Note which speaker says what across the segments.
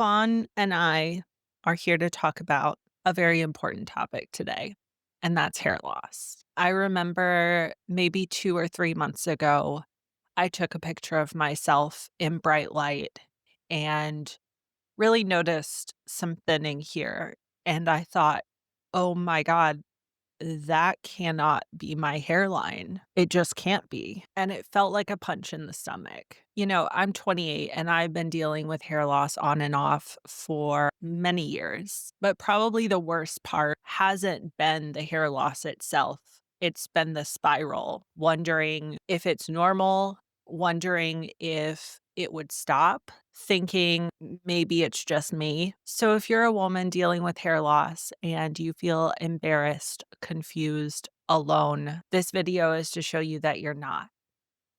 Speaker 1: Fawn and I are here to talk about a very important topic today, and that's hair loss. I remember maybe 2 or 3 months ago, I took a picture of myself in bright light and really noticed some thinning here. And I thought, oh my God, that cannot be my hairline. It just can't be. And it felt like a punch in the stomach. I'm 28 and I've been dealing with hair loss on and off for many years. But probably the worst part hasn't been the hair loss itself. It's been the spiral, wondering if it's normal, wondering if it would stop, thinking maybe it's just me. So, if you're a woman dealing with hair loss and you feel embarrassed, confused, alone, this video is to show you that you're not.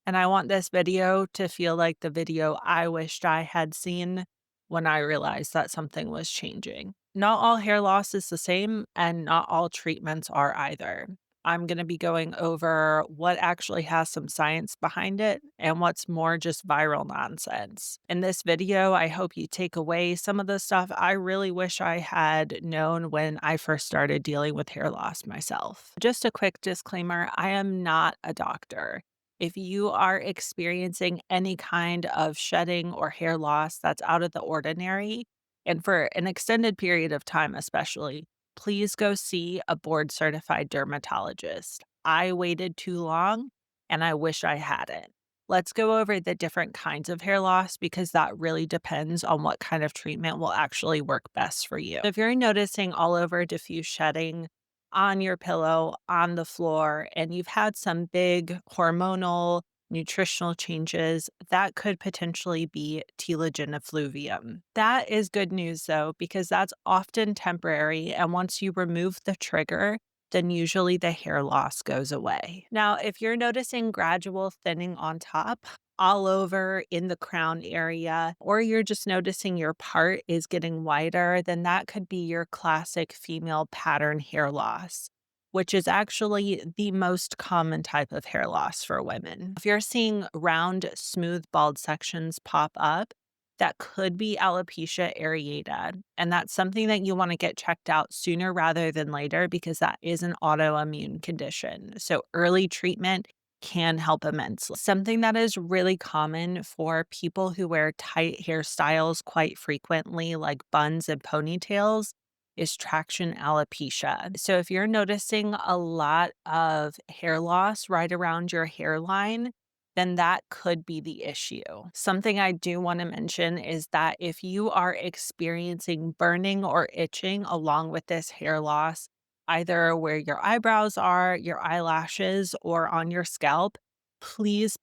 Speaker 1: And I want this video to feel like the video I wished I had seen when I realized that something was changing. Not all hair loss is the same, and not all treatments are either. I'm going to be going over what actually has some science behind it and what's more just viral nonsense. In this video, I hope you take away some of the stuff I really wish I had known when I first started dealing with hair loss myself. Just a quick disclaimer, I am not a doctor. If you are experiencing any kind of shedding or hair loss that's out of the ordinary, and for an extended period of time especially, please go see a board certified dermatologist. I waited too long and I wish I hadn't. Let's go over the different kinds of hair loss because that really depends on what kind of treatment will actually work best for you. If you're noticing all over diffuse shedding, on your pillow, on the floor, and you've had some big hormonal, nutritional changes, that could potentially be telogen effluvium. That is good news though, because that's often temporary. And once you remove the trigger, then usually the hair loss goes away. Now, if you're noticing gradual thinning on top, all over in the crown area, or you're just noticing your part is getting wider, then that could be your classic female pattern hair loss, which is actually the most common type of hair loss for women. If you're seeing round, smooth, bald sections pop up, that could be alopecia areata. And that's something that you want to get checked out sooner rather than later because that is an autoimmune condition. So early treatment can help immensely. Something that is really common for people who wear tight hairstyles quite frequently, like buns and ponytails, is traction alopecia. So if you're noticing a lot of hair loss right around your hairline, then that could be the issue. Something I do want to mention is that if you are experiencing burning or itching along with this hair loss, either where your eyebrows are, your eyelashes, or on your scalp, please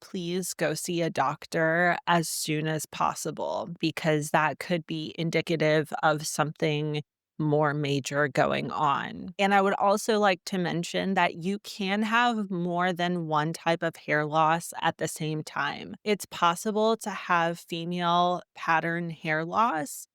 Speaker 1: go see a doctor as soon as possible because that could be indicative of something more major going on. And I would also like to mention that you can have more than one type of hair loss at the same time. It's possible to have female pattern hair loss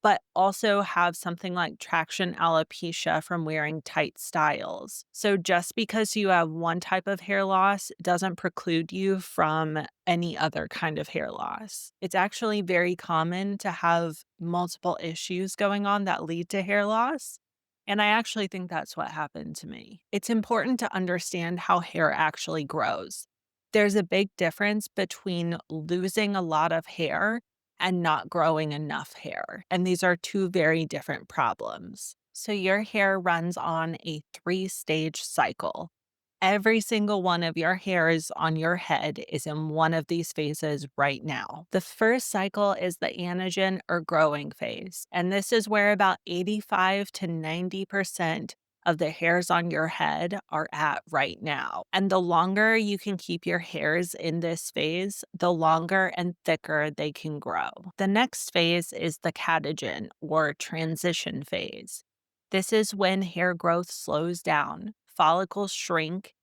Speaker 1: but also have something like traction alopecia from wearing tight styles. So just because you have one type of hair loss doesn't preclude you from any other kind of hair loss. It's actually very common to have multiple issues going on that lead to hair loss. And I actually think that's what happened to me. It's important to understand how hair actually grows. There's a big difference between losing a lot of hair and not growing enough hair. And these are two very different problems. So your hair runs on a 3-stage cycle. Every single one of your hairs on your head is in one of these phases right now. The first cycle is the anagen or growing phase, and this is where about 85 to 90% of the hairs on your head are at right now. And the longer you can keep your hairs in this phase, the longer and thicker they can grow. The next phase is the catagen or transition phase. This is when hair growth slows down, follicles shrink,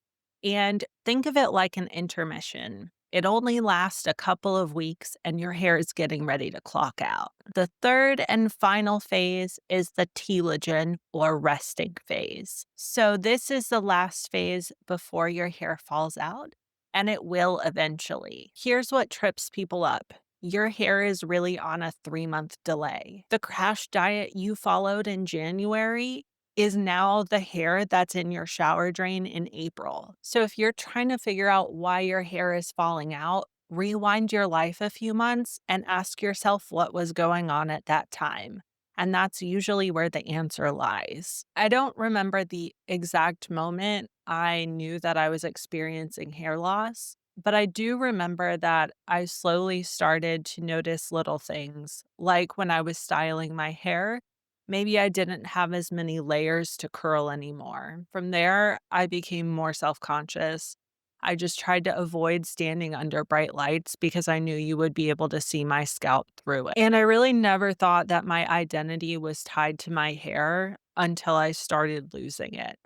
Speaker 1: and think of it like an intermission. It only lasts a couple of weeks and your hair is getting ready to clock out. The third and final phase is the telogen or resting phase. So this is the last phase before your hair falls out, and it will eventually. Here's what trips people up. your hair is really on a 3-month delay. The crash diet you followed in January is now the hair that's in your shower drain in April. So if you're trying to figure out why your hair is falling out, rewind your life a few months and ask yourself what was going on at that time. And that's usually where the answer lies. I don't remember the exact moment I knew that I was experiencing hair loss, but I do remember that I slowly started to notice little things, like when I was styling my hair. Maybe I didn't have as many layers to curl anymore. From there, I became more self conscious. I just tried to avoid standing under bright lights because I knew you would be able to see my scalp through it. And I really never thought that my identity was tied to my hair until I started losing it.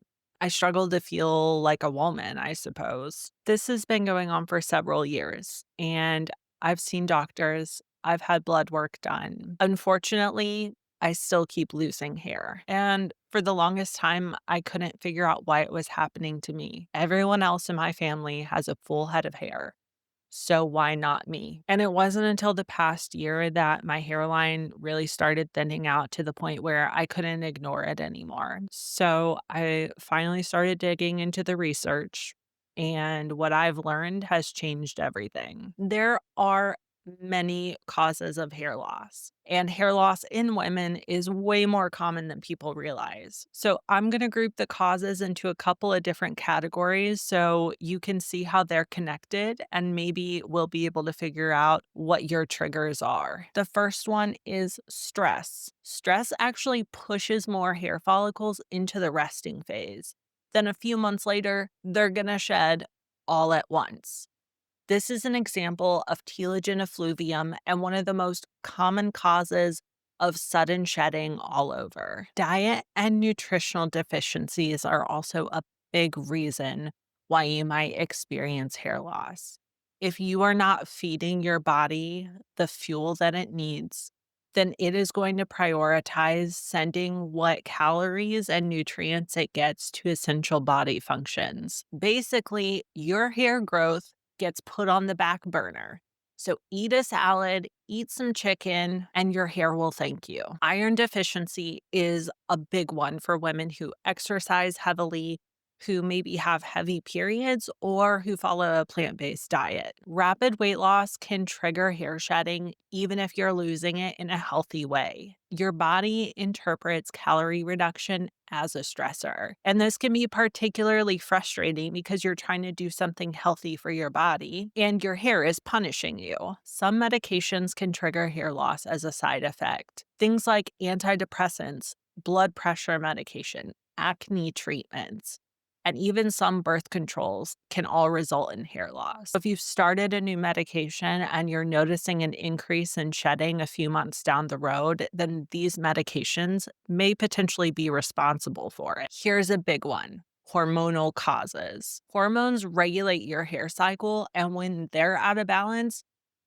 Speaker 1: I struggled to feel like a woman, I suppose. This has been going on for several years, and I've seen doctors, I've had blood work done. Unfortunately, I still keep losing hair. And for the longest time, I couldn't figure out why it was happening to me. Everyone else in my family has a full head of hair. So why not me? And it wasn't until the past year that my hairline really started thinning out to the point where I couldn't ignore it anymore. So I finally started digging into the research, and what I've learned has changed everything. There are many causes of hair loss, and hair loss in women is way more common than people realize. So I'm going to group the causes into a couple of different categories so you can see how they're connected, and maybe we'll be able to figure out what your triggers are. The first one is stress. Stress actually pushes more hair follicles into the resting phase. Then a few months later, they're going to shed all at once. This is an example of telogen effluvium and one of the most common causes of sudden shedding all over. Diet and nutritional deficiencies are also a big reason why you might experience hair loss. If you are not feeding your body the fuel that it needs, then it is going to prioritize sending what calories and nutrients it gets to essential body functions. Basically, your hair growth gets put on the back burner. So eat a salad, eat some chicken, and your hair will thank you. Iron deficiency is a big one for women who exercise heavily, who maybe have heavy periods, or who follow a plant based diet. Rapid weight loss can trigger hair shedding, even if you're losing it in a healthy way. Your body interprets calorie reduction as a stressor. And this can be particularly frustrating because you're trying to do something healthy for your body and your hair is punishing you. Some medications can trigger hair loss as a side effect. Things like antidepressants, blood pressure medication, acne treatments, and even some birth controls can all result in hair loss. If you've started a new medication and you're noticing an increase in shedding a few months down the road, then these medications may potentially be responsible for it. Here's a big one. Hormonal causes. Hormones regulate your hair cycle, and when they're out of balance,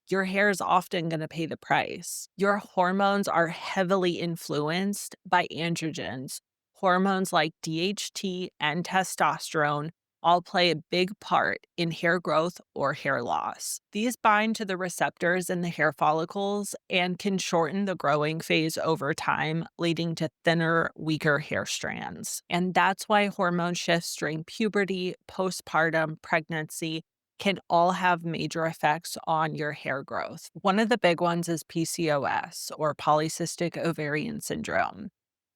Speaker 1: your hair is often going to pay the price. Your hormones are heavily influenced by androgens. Hormones like DHT and testosterone all play a big part in hair growth or hair loss. These bind to the receptors in the hair follicles and can shorten the growing phase over time, leading to thinner, weaker hair strands. And that's why hormone shifts during puberty, postpartum, pregnancy, can all have major effects on your hair growth. One of the big ones is PCOS, or polycystic ovarian syndrome.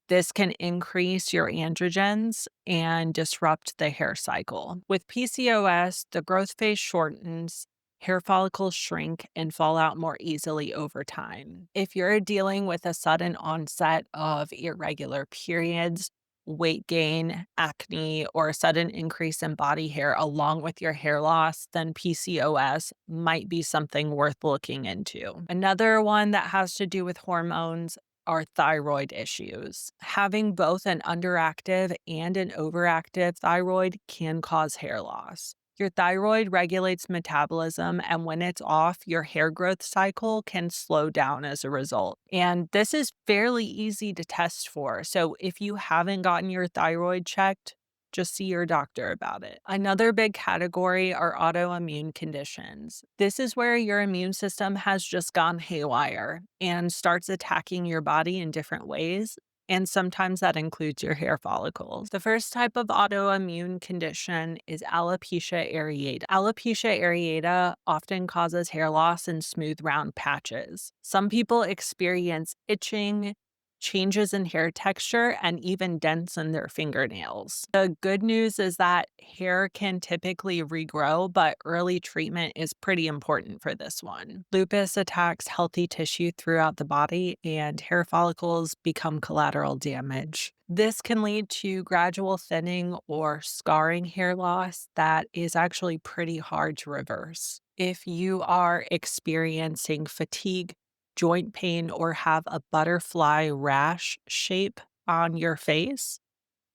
Speaker 1: This can increase your androgens and disrupt the hair cycle. With PCOS, the growth phase shortens, hair follicles shrink, and fall out more easily over time. If you're dealing with a sudden onset of irregular periods, weight gain, acne, or a sudden increase in body hair along with your hair loss, then PCOS might be something worth looking into. Another one that has to do with hormones are thyroid issues. Having both an underactive and an overactive thyroid can cause hair loss. Your thyroid regulates metabolism, and when it's off, your hair growth cycle can slow down as a result. And this is fairly easy to test for. So if you haven't gotten your thyroid checked, just see your doctor about it. Another big category are autoimmune conditions. This is where your immune system has just gone haywire and starts attacking your body in different ways. And sometimes that includes your hair follicles. The first type of autoimmune condition is alopecia areata. Alopecia areata often causes hair loss and smooth round patches. Some people experience itching, changes in hair texture, and even dents in their fingernails. The good news is that hair can typically regrow, but early treatment is pretty important for this one. Lupus attacks healthy tissue throughout the body, and hair follicles become collateral damage. This can lead to gradual thinning or scarring hair loss that is actually pretty hard to reverse. If you are experiencing fatigue, joint pain, or have a butterfly rash shape on your face,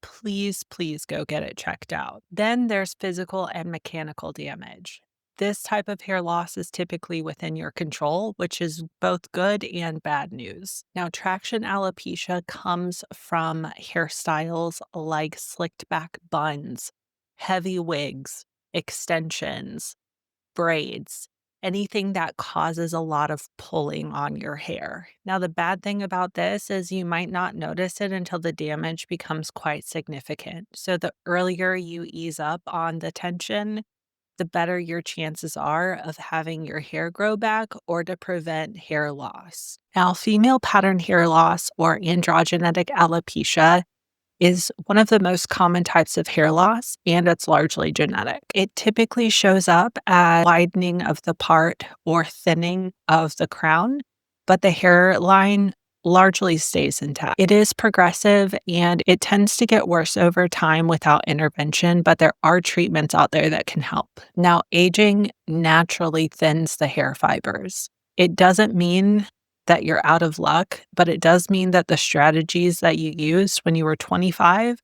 Speaker 1: please go get it checked out. Then there's physical and mechanical damage. This type of hair loss is typically within your control, which is both good and bad news. Now, traction alopecia comes from hairstyles like slicked back buns, heavy wigs, extensions, braids, anything that causes a lot of pulling on your hair. Now, the bad thing about this is you might not notice it until the damage becomes quite significant. So, the earlier you ease up on the tension, the better your chances are of having your hair grow back or to prevent hair loss. Now, female pattern hair loss or androgenetic alopecia is one of the most common types of hair loss, and it's largely genetic. It typically shows up as widening of the part or thinning of the crown, but the hairline largely stays intact. It is progressive and it tends to get worse over time without intervention, but there are treatments out there that can help. Now, aging naturally thins the hair fibers. It doesn't mean that you're out of luck, but it does mean that the strategies that you used when you were 25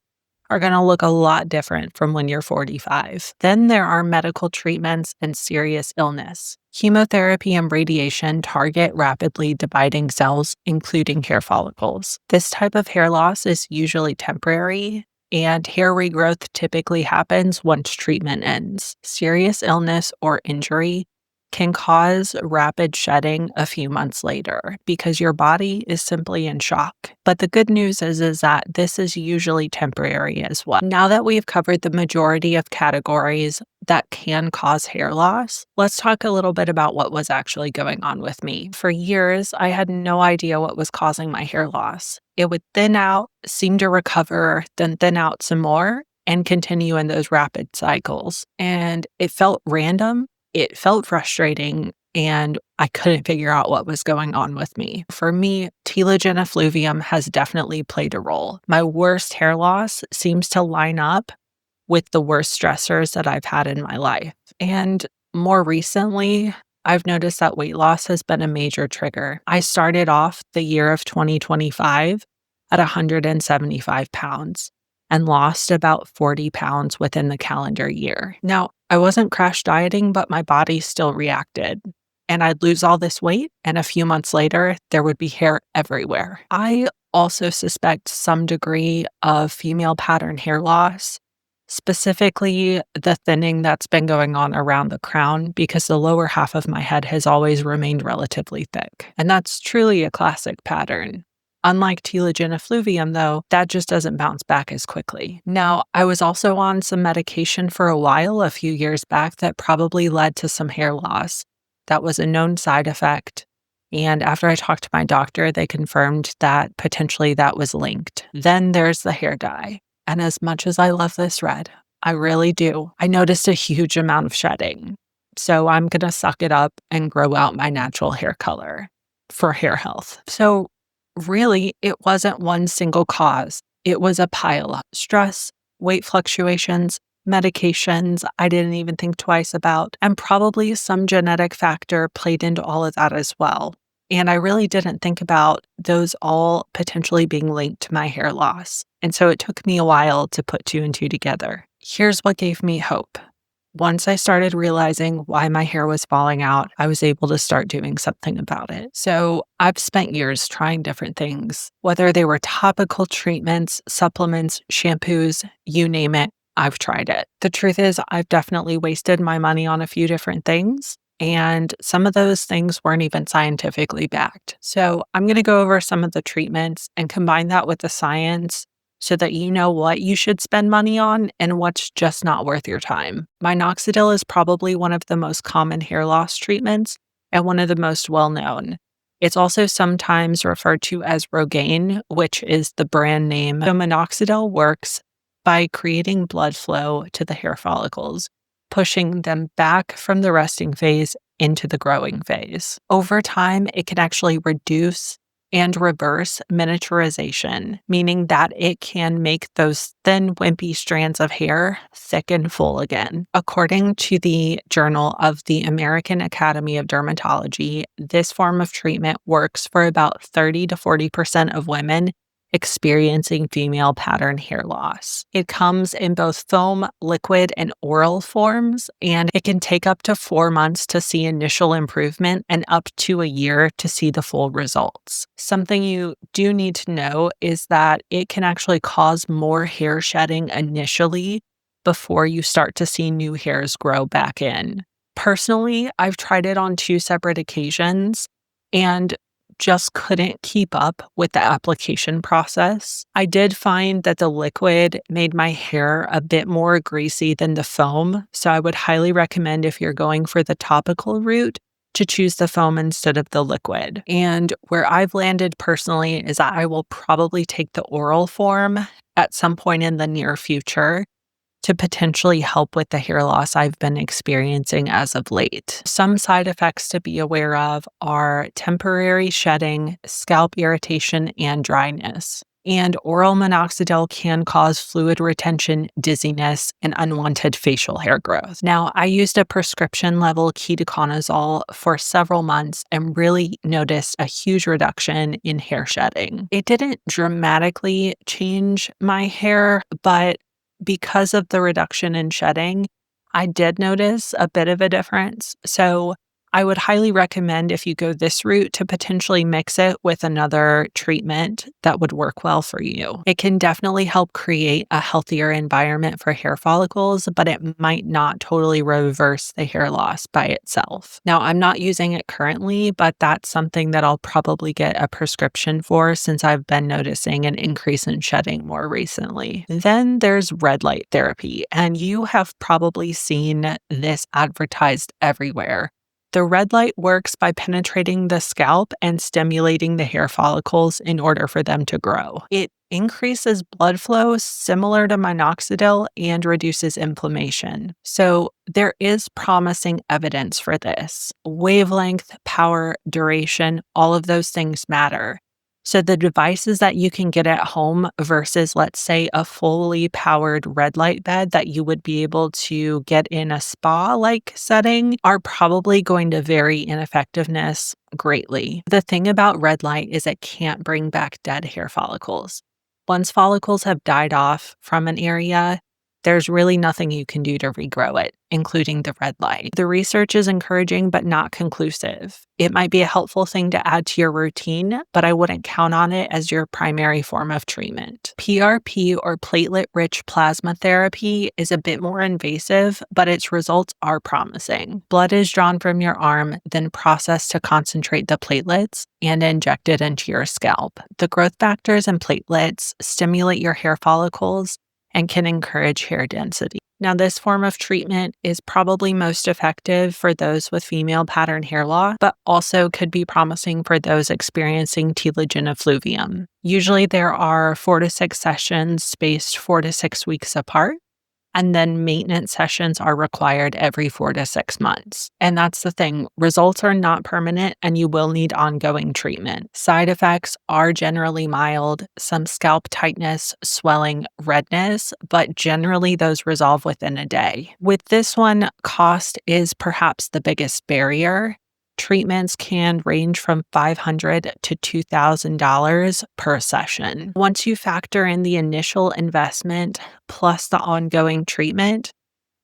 Speaker 1: are going to look a lot different from when you're 45. Then there are medical treatments and serious illness. Chemotherapy and radiation target rapidly dividing cells, including hair follicles. This type of hair loss is usually temporary, and hair regrowth typically happens once treatment ends. Serious illness or injury can cause rapid shedding a few months later because your body is simply in shock. But the good news is that this is usually temporary as well. Now that we've covered the majority of categories that can cause hair loss, let's talk a little bit about what was actually going on with me. For years, I had no idea what was causing my hair loss. It would thin out, seem to recover, then thin out some more, and continue in those rapid cycles. And it felt random. It felt frustrating, and I couldn't figure out what was going on with me. For me, telogen effluvium has definitely played a role. My worst hair loss seems to line up with the worst stressors that I've had in my life. And more recently, I've noticed that weight loss has been a major trigger. I started off the year of 2025 at 175 pounds and lost about 40 pounds within the calendar year. Now, I wasn't crash dieting, but my body still reacted. And I'd lose all this weight, and a few months later, there would be hair everywhere. I also suspect some degree of female pattern hair loss, specifically the thinning that's been going on around the crown because the lower half of my head has always remained relatively thick. And that's truly a classic pattern. Unlike telogen effluvium, though, that just doesn't bounce back as quickly. Now, I was also on some medication for a while a few years back that probably led to some hair loss. That was a known side effect. And after I talked to my doctor, they confirmed that potentially that was linked. Then there's the hair dye. And as much as I love this red, I really do, I noticed a huge amount of shedding. So I'm going to suck it up and grow out my natural hair color for hair health. So really, it wasn't one single cause. It was a pile up. Stress, weight fluctuations, medications I didn't even think twice about, and probably some genetic factor played into all of that as well. And I really didn't think about those all potentially being linked to my hair loss. And so it took me a while to put two and two together. Here's what gave me hope. Once I started realizing why my hair was falling out, I was able to start doing something about it. So I've spent years trying different things, whether they were topical treatments, supplements, shampoos, you name it. I've tried it. The truth is, I've definitely wasted my money on a few different things, and some of those things weren't even scientifically backed. So, I'm going to go over some of the treatments and combine that with the science so that you know what you should spend money on and what's just not worth your time. Minoxidil is probably one of the most common hair loss treatments and one of the most well known. It's also sometimes referred to as Rogaine, which is the brand name. So minoxidil works by creating blood flow to the hair follicles, pushing them back from the resting phase into the growing phase. Over time, it can actually reduce and reverse miniaturization, meaning that it can make those thin, wimpy strands of hair thick and full again. According to the Journal of the American Academy of Dermatology, this form of treatment works for about 30 to 40% of women experiencing female pattern hair loss. It comes in both foam, liquid, and oral forms, and it can take up to 4 months to see initial improvement and up to a year to see the full results. Something you do need to know is that it can actually cause more hair shedding initially before you start to see new hairs grow back in. Personally, I've tried it on two separate occasions, and just couldn't keep up with the application process. I did find that the liquid made my hair a bit more greasy than the foam, so I would highly recommend if you're going for the topical route to choose the foam instead of the liquid. And where I've landed personally is that I will probably take the oral form at some point in the near future to potentially help with the hair loss I've been experiencing as of late. Some side effects to be aware of are temporary shedding, scalp irritation, and dryness. And oral minoxidil can cause fluid retention, dizziness, and unwanted facial hair growth. Now, I used a prescription level ketoconazole for several months and really noticed a huge reduction in hair shedding. It didn't dramatically change my hair, but because of the reduction in shedding, I did notice a bit of a difference. So I would highly recommend if you go this route to potentially mix it with another treatment that would work well for you. It can definitely help create a healthier environment for hair follicles, but it might not totally reverse the hair loss by itself. Now, I'm not using it currently, but that's something that I'll probably get a prescription for since I've been noticing an increase in shedding more recently. Then there's red light therapy, and you have probably seen this advertised everywhere. The red light works by penetrating the scalp and stimulating the hair follicles in order for them to grow. It increases blood flow similar to minoxidil and reduces inflammation. So there is promising evidence for this. Wavelength, power, duration, all of those things matter. So the devices that you can get at home versus, let's say, a fully powered red light bed that you would be able to get in a spa-like setting are probably going to vary in effectiveness greatly. The thing about red light is it can't bring back dead hair follicles. Once follicles have died off from an area, there's really nothing you can do to regrow it, including the red light. The research is encouraging but not conclusive. It might be a helpful thing to add to your routine, but I wouldn't count on it as your primary form of treatment. PRP, or platelet-rich plasma therapy, is a bit more invasive, but its results are promising. Blood is drawn from your arm, then processed to concentrate the platelets and injected into your scalp. The growth factors and platelets stimulate your hair follicles and can encourage hair density. Now, this form of treatment is probably most effective for those with female pattern hair loss, but also could be promising for those experiencing telogen effluvium. Usually there are 4 to 6 sessions spaced 4 to 6 weeks apart, and then maintenance sessions are required every 4 to 6 months. And that's the thing, results are not permanent and you will need ongoing treatment. Side effects are generally mild, some scalp tightness, swelling, redness, but generally those resolve within a day. With this one, cost is perhaps the biggest barrier. Treatments can range from $500 to $2,000 per session. Once you factor in the initial investment plus the ongoing treatment,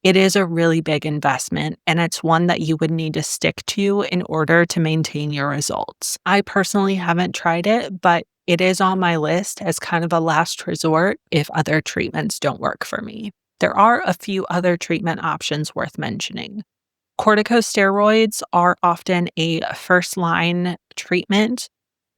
Speaker 1: it is a really big investment, and it's one that you would need to stick to in order to maintain your results. I personally haven't tried it, but it is on my list as kind of a last resort if other treatments don't work for me. There are a few other treatment options worth mentioning. Corticosteroids are often a first line treatment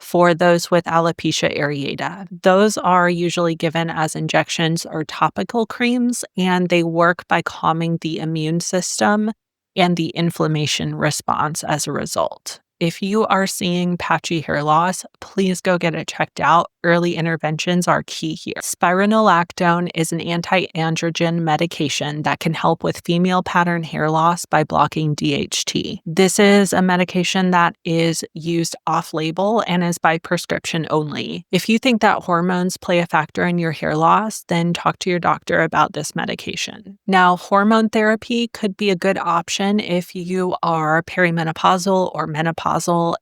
Speaker 1: for those with alopecia areata. Those are usually given as injections or topical creams, and they work by calming the immune system and the inflammation response as a result. If you are seeing patchy hair loss, please go get it checked out. Early interventions are key here. Spironolactone is an anti-androgen medication that can help with female pattern hair loss by blocking DHT. This is a medication that is used off-label and is by prescription only. If you think that hormones play a factor in your hair loss, then talk to your doctor about this medication. Now, hormone therapy could be a good option if you are perimenopausal or menopausal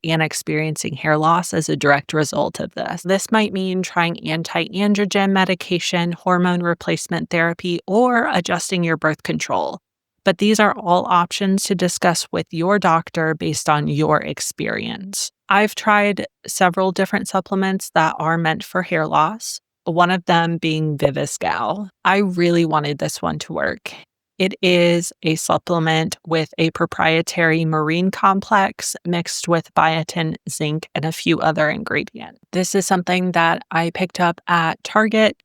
Speaker 1: and experiencing hair loss as a direct result of this. This might mean trying anti-androgen medication, hormone replacement therapy, or adjusting your birth control. But these are all options to discuss with your doctor based on your experience. I've tried several different supplements that are meant for hair loss, one of them being Viviscal. I really wanted this one to work. It is a supplement with a proprietary marine complex mixed with biotin, zinc, and a few other ingredients. This is something that I picked up at Target.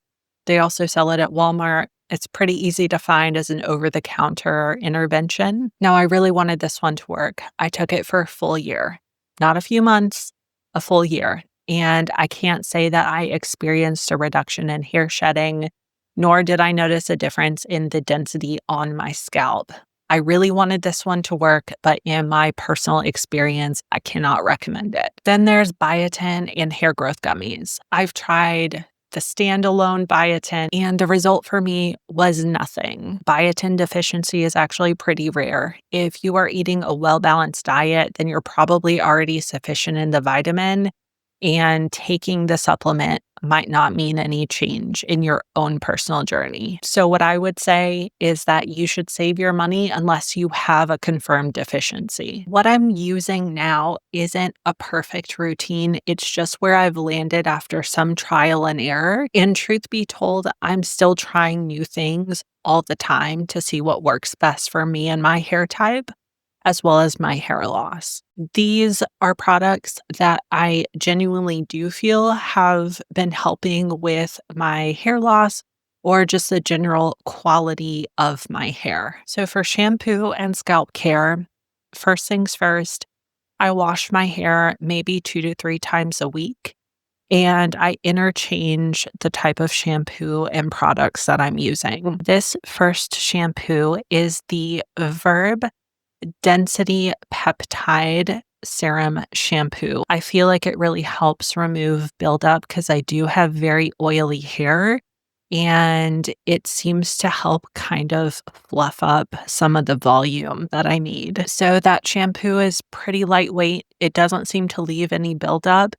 Speaker 1: They also sell it at Walmart. It's pretty easy to find as an over-the-counter intervention. Now, I really wanted this one to work. I took it for a full year, not a few months, a full year. And I can't say that I experienced a reduction in hair shedding, nor did I notice a difference in the density on my scalp. I really wanted this one to work, but in my personal experience, I cannot recommend it. Then there's biotin and hair growth gummies. I've tried the standalone biotin, and the result for me was nothing. Biotin deficiency is actually pretty rare. If you are eating a well-balanced diet, then you're probably already sufficient in the vitamin, and taking the supplement might not mean any change in your own personal journey. So what I would say is that you should save your money unless you have a confirmed deficiency. What I'm using now isn't a perfect routine. It's just where I've landed after some trial and error. And truth be told, I'm still trying new things all the time to see what works best for me and my hair type, as well as my hair loss. These are products that I genuinely do feel have been helping with my hair loss or just the general quality of my hair. So for shampoo and scalp care, first things first, I wash my hair maybe 2 to 3 times a week. And I interchange the type of shampoo and products that I'm using. This first shampoo is the Verb Density Peptide Serum Shampoo. I feel like it really helps remove buildup because I do have very oily hair, and it seems to help kind of fluff up some of the volume that I need. So that shampoo is pretty lightweight. It doesn't seem to leave any buildup,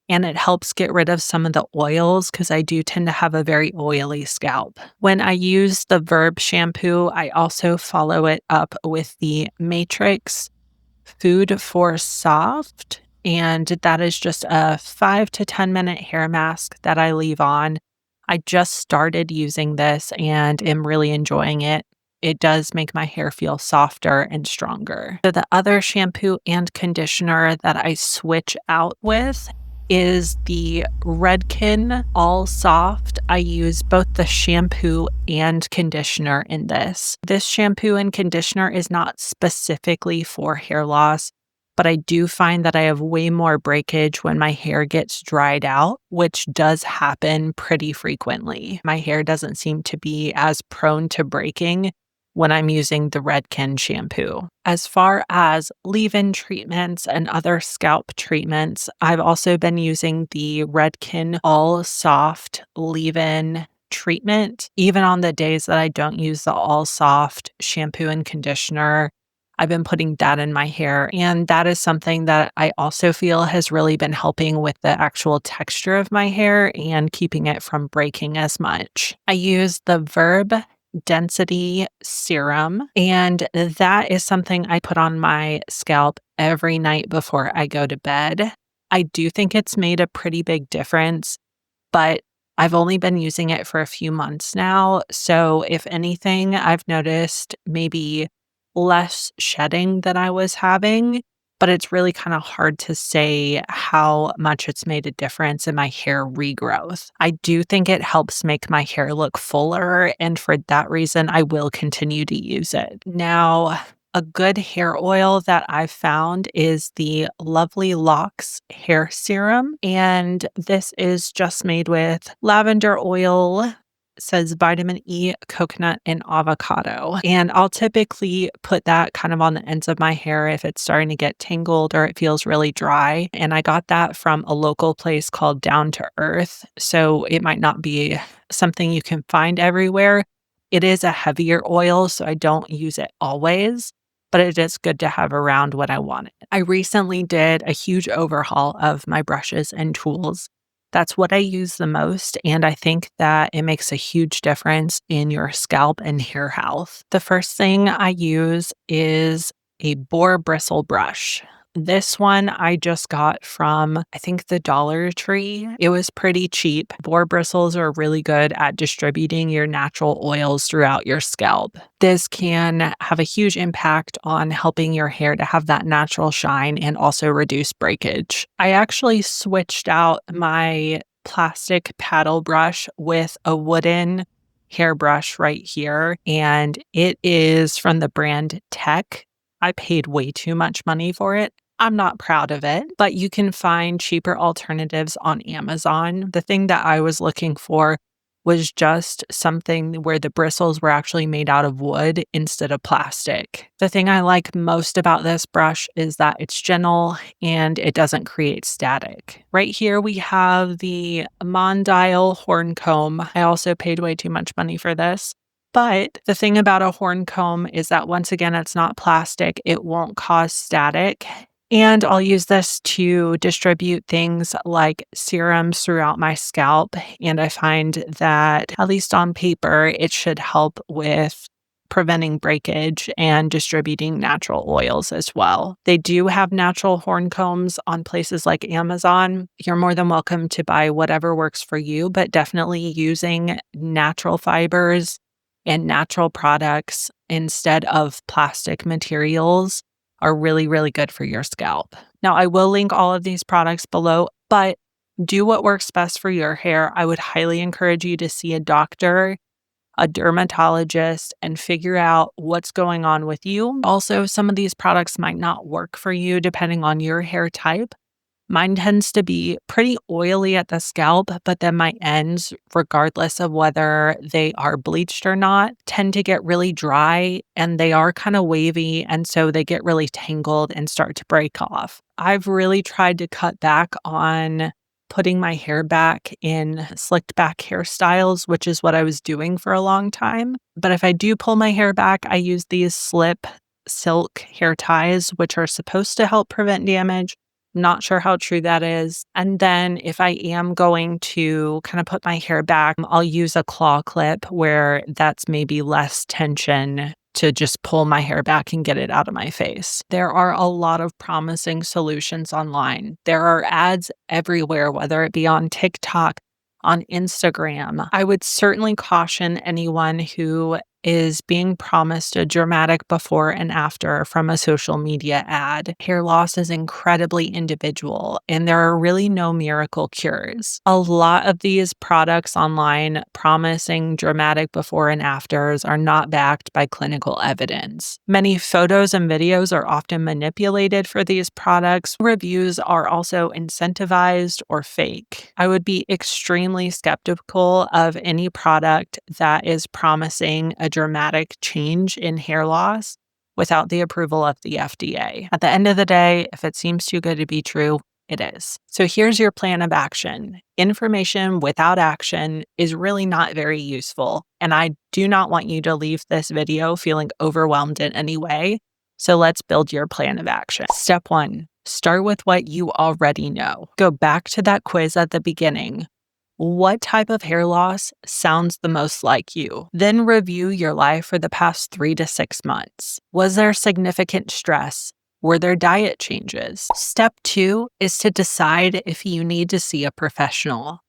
Speaker 1: and it helps get rid of some of the oils because I do tend to have a very oily scalp. When I use the Verb shampoo, I also follow it up with the Matrix Food for Soft, and that is just a 5 to 10 minute hair mask that I leave on. I just started using this and am really enjoying it. It does make my hair feel softer and stronger. So the other shampoo and conditioner that I switch out with is the Redken All Soft. I use both the shampoo and conditioner in this. This shampoo and conditioner is not specifically for hair loss, but I do find that I have way more breakage when my hair gets dried out, which does happen pretty frequently. My hair doesn't seem to be as prone to breaking when I'm using the Redken shampoo. As far as leave-in treatments and other scalp treatments, I've also been using the Redken All Soft leave-in treatment. Even on the days that I don't use the All Soft shampoo and conditioner, I've been putting that in my hair, and that is something that I also feel has really been helping with the actual texture of my hair and keeping it from breaking as much. I use the Verb Density Serum, and that is something I put on my scalp every night before I go to bed. I do think it's made a pretty big difference, but I've only been using it for a few months now. So, if anything, I've noticed maybe less shedding than I was having, but it's really kind of hard to say how much it's made a difference in my hair regrowth. I do think it helps make my hair look fuller, and for that reason, I will continue to use it. Now, a good hair oil that I've found is the Lovely Locks hair serum, and this is just made with lavender oil, says vitamin E, coconut, and avocado. And I'll typically put that kind of on the ends of my hair if it's starting to get tangled or it feels really dry. And I got that from a local place called Down to Earth. So it might not be something you can find everywhere. It is a heavier oil, so I don't use it always, but it is good to have around when I want it. I recently did a huge overhaul of my brushes and tools. That's what I use the most, and I think that it makes a huge difference in your scalp and hair health. The first thing I use is a boar bristle brush. This one I just got from, I think, the Dollar Tree. It was pretty cheap. Boar bristles are really good at distributing your natural oils throughout your scalp. This can have a huge impact on helping your hair to have that natural shine and also reduce breakage. I actually switched out my plastic paddle brush with a wooden hairbrush right here, and it is from the brand Tech. I paid way too much money for it. I'm not proud of it, but you can find cheaper alternatives on Amazon. The thing that I was looking for was just something where the bristles were actually made out of wood instead of plastic. The thing I like most about this brush is that it's gentle and it doesn't create static. Right here we have the Mondial horn comb. I also paid way too much money for this. But the thing about a horn comb is that once again, it's not plastic. It won't cause static. And I'll use this to distribute things like serums throughout my scalp. And I find that, at least on paper, it should help with preventing breakage and distributing natural oils as well. They do have natural horn combs on places like Amazon. You're more than welcome to buy whatever works for you, but definitely using natural fibers and natural products instead of plastic materials are really, really good for your scalp. Now, I will link all of these products below, but do what works best for your hair. I would highly encourage you to see a doctor, a dermatologist, and figure out what's going on with you. Also, some of these products might not work for you depending on your hair type. Mine tends to be pretty oily at the scalp, but then my ends, regardless of whether they are bleached or not, tend to get really dry and they are kind of wavy. And so they get really tangled and start to break off. I've really tried to cut back on putting my hair back in slicked back hairstyles, which is what I was doing for a long time. But if I do pull my hair back, I use these slip silk hair ties, which are supposed to help prevent damage. Not sure how true that is. And then if I am going to kind of put my hair back, I'll use a claw clip where that's maybe less tension to just pull my hair back and get it out of my face. There are a lot of promising solutions online. There are ads everywhere, whether it be on TikTok, on Instagram. I would certainly caution anyone who is being promised a dramatic before and after from a social media ad. Hair loss is incredibly individual, and there are really no miracle cures. A lot of these products online promising dramatic before and afters are not backed by clinical evidence. Many photos and videos are often manipulated for these products. Reviews are also incentivized or fake. I would be extremely skeptical of any product that is promising a dramatic change in hair loss without the approval of the FDA. At the end of the day, if it seems too good to be true, it is. So here's your plan of action. Information without action is really not very useful, and I do not want you to leave this video feeling overwhelmed in any way. So let's build your plan of action. Step 1, start with what you already know. Go back to that quiz at the beginning. What type of hair loss sounds the most like you? Then review your life for the past 3 to 6 months. Was there significant stress? Were there diet changes? Step 2 is to decide if you need to see a professional.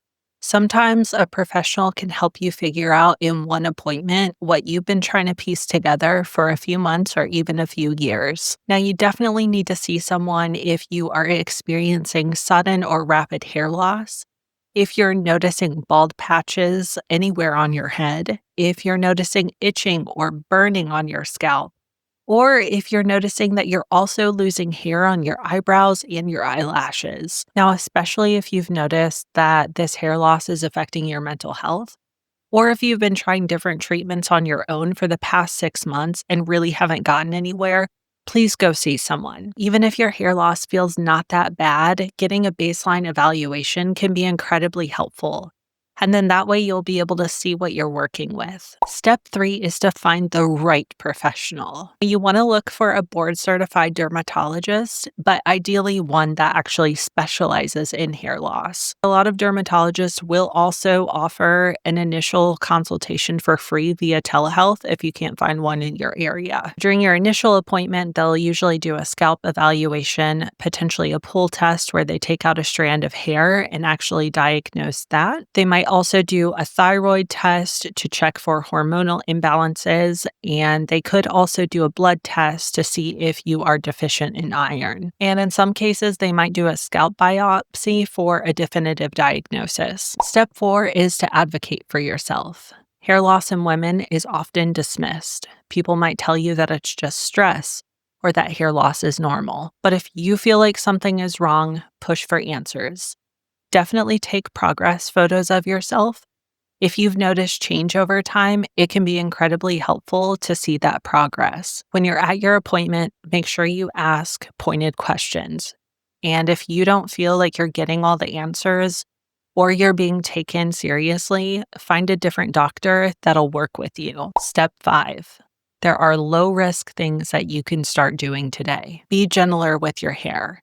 Speaker 1: Sometimes a professional can help you figure out in one appointment what you've been trying to piece together for a few months or even a few years. Now, you definitely need to see someone if you are experiencing sudden or rapid hair loss, if you're noticing bald patches anywhere on your head, if you're noticing itching or burning on your scalp, or if you're noticing that you're also losing hair on your eyebrows and your eyelashes. Now, especially if you've noticed that this hair loss is affecting your mental health, or if you've been trying different treatments on your own for the past 6 months and really haven't gotten anywhere, please go see someone. Even if your hair loss feels not that bad, getting a baseline evaluation can be incredibly helpful. And then that way you'll be able to see what you're working with. Step 3 is to find the right professional. You want to look for a board certified dermatologist, but ideally one that actually specializes in hair loss. A lot of dermatologists will also offer an initial consultation for free via telehealth if you can't find one in your area. During your initial appointment, they'll usually do a scalp evaluation, potentially a pull test where they take out a strand of hair and actually diagnose that. They might also do a thyroid test to check for hormonal imbalances, and they could also do a blood test to see if you are deficient in iron. And in some cases, they might do a scalp biopsy for a definitive diagnosis. Step 4 is to advocate for yourself. Hair loss in women is often dismissed. People might tell you that it's just stress or that hair loss is normal. But if you feel like something is wrong, push for answers. Definitely take progress photos of yourself. If you've noticed change over time, it can be incredibly helpful to see that progress. When you're at your appointment, make sure you ask pointed questions. And if you don't feel like you're getting all the answers or you're being taken seriously, find a different doctor that'll work with you. Step 5. There are low risk things that you can start doing today. Be gentler with your hair.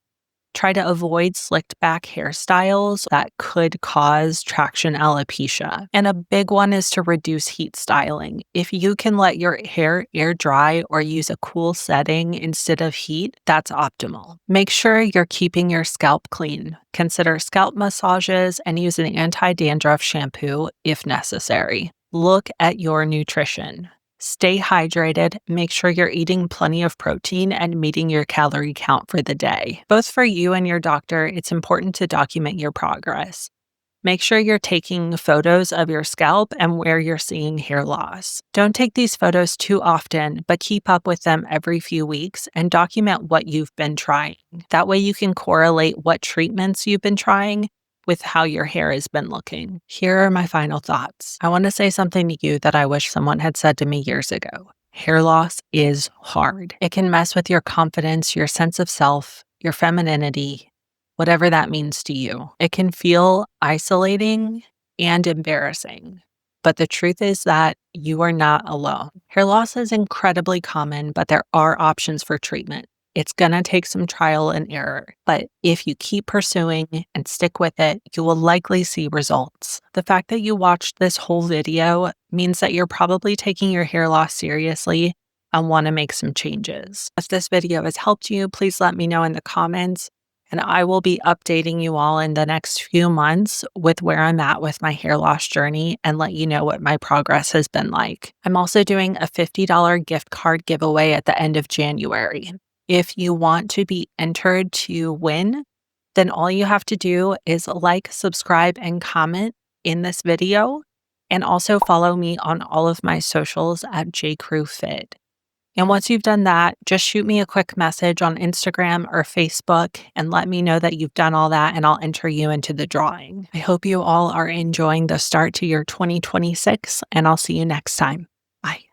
Speaker 1: Try to avoid slicked back hairstyles that could cause traction alopecia. And a big one is to reduce heat styling. If you can let your hair air dry or use a cool setting instead of heat, that's optimal. Make sure you're keeping your scalp clean. Consider scalp massages and use an anti-dandruff shampoo if necessary. Look at your nutrition. Stay hydrated, make sure you're eating plenty of protein and meeting your calorie count for the day. Both for you and your doctor, it's important to document your progress. Make sure you're taking photos of your scalp and where you're seeing hair loss. Don't take these photos too often, but keep up with them every few weeks and document what you've been trying. That way you can correlate what treatments you've been trying with how your hair has been looking. Here are my final thoughts. I want to say something to you that I wish someone had said to me years ago. Hair loss is hard. It can mess with your confidence, your sense of self, your femininity, whatever that means to you. It can feel isolating and embarrassing. But the truth is that you are not alone. Hair loss is incredibly common, but there are options for treatment. It's going to take some trial and error, but if you keep pursuing and stick with it, you will likely see results. The fact that you watched this whole video means that you're probably taking your hair loss seriously and want to make some changes. If this video has helped you, please let me know in the comments, and I will be updating you all in the next few months with where I'm at with my hair loss journey and let you know what my progress has been like. I'm also doing a $50 gift card giveaway at the end of January. If you want to be entered to win, then all you have to do is like, subscribe, and comment in this video, and also follow me on all of my socials at jcrewfit. And once you've done that, just shoot me a quick message on Instagram or Facebook and let me know that you've done all that, and I'll enter you into the drawing. I hope you all are enjoying the start to your 2026, and I'll see you next time. Bye.